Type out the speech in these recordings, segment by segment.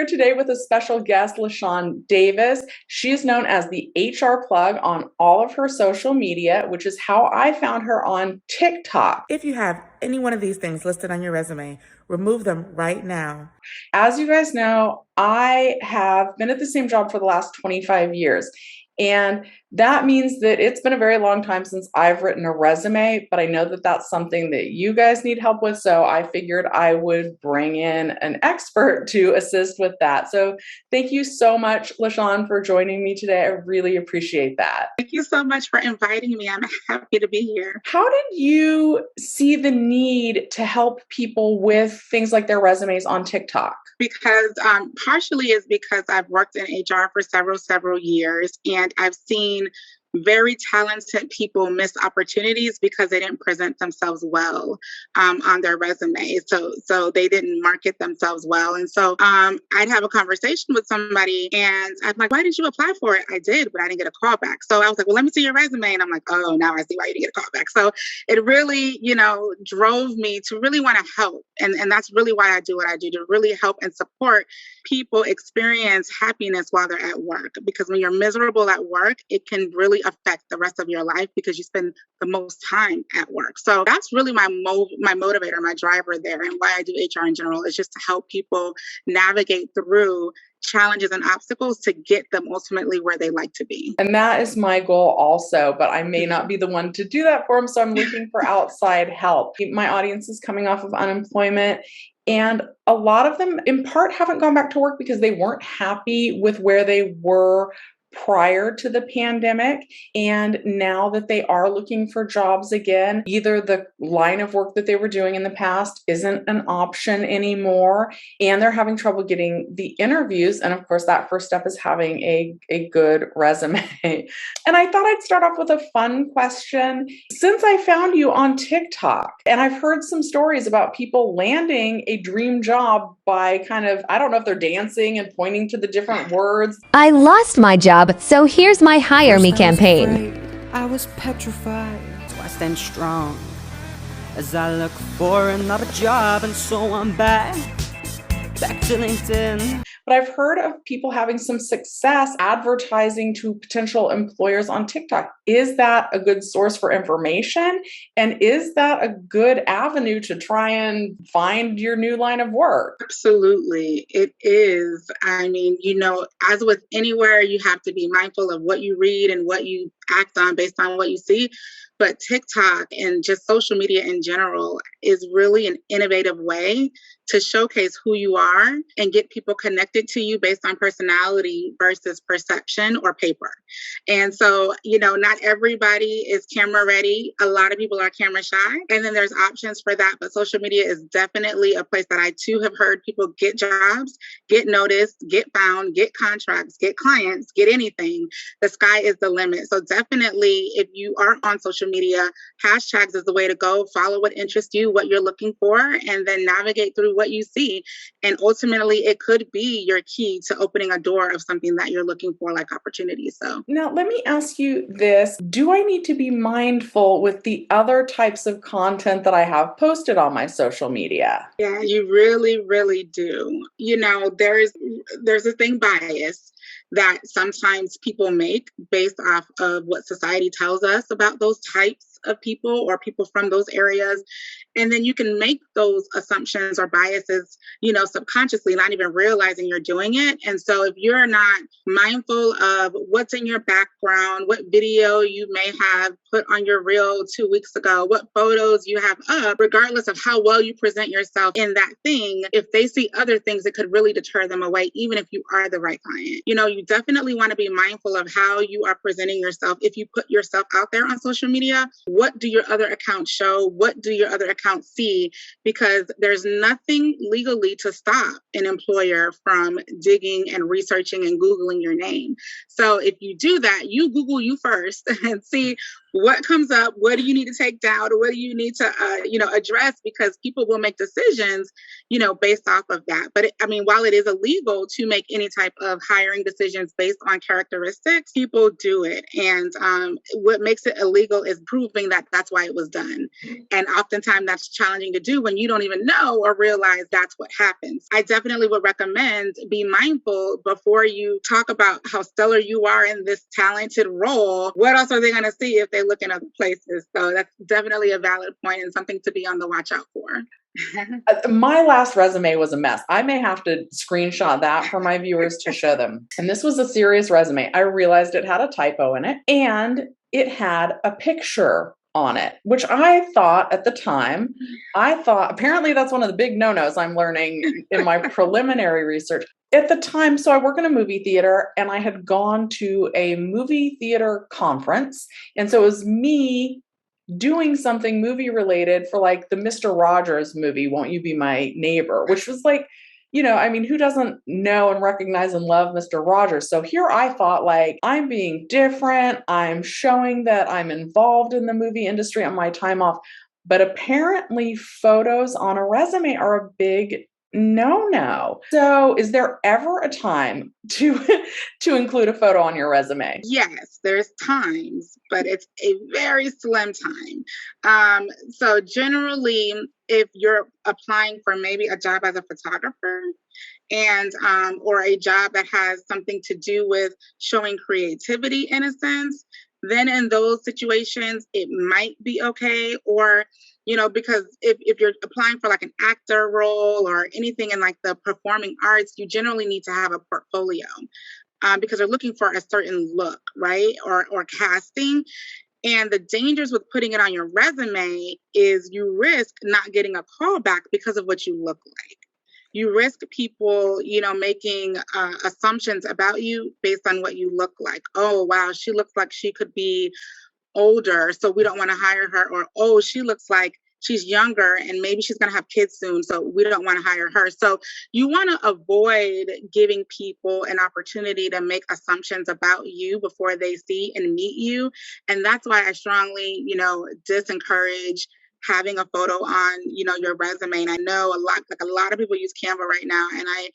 here today with a special guest, LaShawn Davis. She is known as the HR plug on all of her social media, which is how I found her on TikTok. If you have any one of these things listed on your resume, remove them right now. As you guys know, I have been at the same job for the last 25 years. And that means that it's been a very long time since I've written a resume, but I know that that's something that you guys need help with. So I figured I would bring in an expert to assist with that. So thank you so much, LaShawn, for joining me today. I really appreciate that. Thank you so much for inviting me. I'm happy to be here. How did you see the need to help people with things like their resumes on TikTok? Because partially is because I've worked in HR for several years, and I've seen very talented people miss opportunities because they didn't present themselves well on their resume. So they didn't market themselves well. And so I'd have a conversation with somebody and I'm like, why did you apply for it? I did, but I didn't get a call back. So I was like, well, let me see your resume. And I'm like, oh, now I see why you didn't get a call back. So it really, drove me to really want to help. And that's really why I do what I do, to really help and support people experience happiness while they're at work. Because when you're miserable at work, it can really affect the rest of your life because you spend the most time at work. So that's really my motivator, my driver there, and why I do HR in general is just to help people navigate through challenges and obstacles to get them ultimately where they like to be. And that is my goal also, but I may not be the one to do that for them. So I'm looking for outside help. My audience is coming off of unemployment. And a lot of them, in part, haven't gone back to work because they weren't happy with where they were prior to the pandemic. And now that they are looking for jobs again, either the line of work that they were doing in the past isn't an option anymore, and they're having trouble getting the interviews. And of course, that first step is having a good resume. And I thought I'd start off with a fun question. Since I found you on TikTok, and I've heard some stories about people landing a dream job by kind of, I don't know if they're dancing and pointing to the different words. I lost my job, so here's my Hire Me campaign. I was petrified, so I stand strong as I look for another job, and so I'm back to LinkedIn. But I've heard of people having some success advertising to potential employers on TikTok. Is that a good source for information? And is that a good avenue to try and find your new line of work? Absolutely. It is. I mean, as with anywhere, you have to be mindful of what you read and what you act on based on what you see. But TikTok and just social media in general is really an innovative way to showcase who you are and get people connected to you based on personality versus perception or paper. And so, not everybody is camera ready. A lot of people are camera shy. And then there's options for that. But social media is definitely a place that I too have heard people get jobs, get noticed, get found, get contracts, get clients, get anything. The sky is the limit. So definitely, if you are on social media, hashtags is the way to go. Follow what interests you, what you're looking for, and then navigate through what you see. And ultimately, it could be your key to opening a door of something that you're looking for, like opportunities. So now let me ask you this. Do I need to be mindful with the other types of content that I have posted on my social media? Yeah, you really, really do. There's a thing bias that sometimes people make based off of what society tells us about those types of people or people from those areas. And then you can make those assumptions or biases, subconsciously, not even realizing you're doing it. And so if you're not mindful of what's in your background, what video you may have put on your reel 2 weeks ago, what photos you have up, regardless of how well you present yourself in that thing, if they see other things, it could really deter them away, even if you are the right client. You definitely want to be mindful of how you are presenting yourself. If you put yourself out there on social media, what do your other accounts show? What do your other accounts see? Because there's nothing legally to stop an employer from digging and researching and Googling your name. So if you do that, you Google you first and see what comes up, what do you need to take down, or what do you need to address, because people will make decisions based off of that. But while it is illegal to make any type of hiring decisions based on characteristics, people do it. And what makes it illegal is proving that that's why it was done. And oftentimes that's challenging to do when you don't even know or realize that's what happens. I definitely would recommend be mindful before you talk about how stellar you are in this talented role. What else are they going to see if they look in other places? So that's definitely a valid point and something to be on the watch out for. My last resume was a mess. I may have to screenshot that for my viewers to show them. And this was a serious resume. I realized it had a typo in it and it had a picture on it, which I thought at the time, apparently that's one of the big no-nos I'm learning in my preliminary research. At the time, so I work in a movie theater and I had gone to a movie theater conference. And so it was me doing something movie related for like the Mr. Rogers movie, Won't You Be My Neighbor, which was like, who doesn't know and recognize and love Mr. Rogers? So here I thought like, I'm being different. I'm showing that I'm involved in the movie industry on my time off. But apparently photos on a resume are a big no. So is there ever a time to include a photo on your resume? Yes, there's times, but it's a very slim time. So generally, if you're applying for maybe a job as a photographer and or a job that has something to do with showing creativity in a sense, then in those situations, it might be okay. Or because if you're applying for like an actor role or anything in like the performing arts, you generally need to have a portfolio because they're looking for a certain look, right? Or casting. And the dangers with putting it on your resume is you risk not getting a call back because of what you look like. You risk people, making assumptions about you based on what you look like. Oh, wow, she looks like she could be older, so we don't want to hire her. Or, oh, she looks like she's younger and maybe she's going to have kids soon, so we don't want to hire her. So you want to avoid giving people an opportunity to make assumptions about you before they see and meet you. And that's why I strongly, disencourage having a photo on, your resume. And I know a lot of people use Canva right now, and I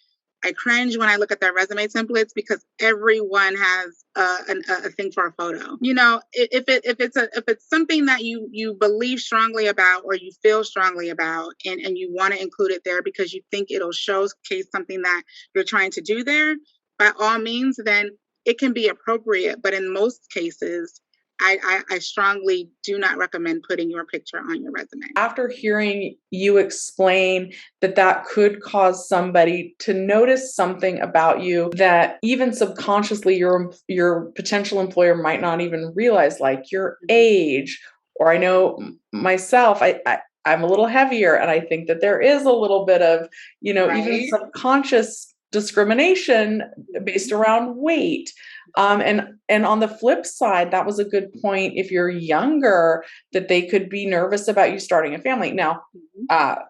cringe when I look at their resume templates because everyone has a thing for a photo. If it's something that you believe strongly about or you feel strongly about and you want to include it there because you think it'll showcase something that you're trying to do there, by all means, then it can be appropriate. But in most cases, I strongly do not recommend putting your picture on your resume. After hearing you explain that could cause somebody to notice something about you that even subconsciously your potential employer might not even realize, like your age, or I know myself, I'm a little heavier and I think that there is a little bit of, Right. even subconscious discrimination based around weight. And on the flip side, that was a good point. If you're younger, that they could be nervous about you starting a family. Now,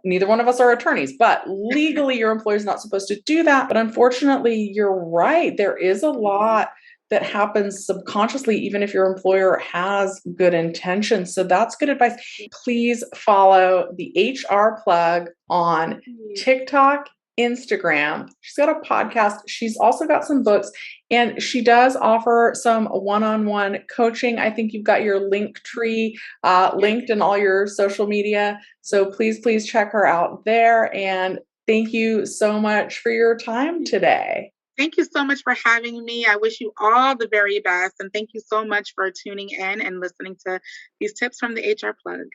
neither one of us are attorneys, but legally your employer is not supposed to do that. But unfortunately, you're right. There is a lot that happens subconsciously, even if your employer has good intentions. So that's good advice. Please follow the HR Plug on TikTok, Instagram. She's got a podcast. She's also got some books, and she does offer some one-on-one coaching. I think you've got your link tree linked in all your social media. So please check her out there. And thank you so much for your time today. Thank you so much for having me. I wish you all the very best. And thank you so much for tuning in and listening to these tips from the HR Plug.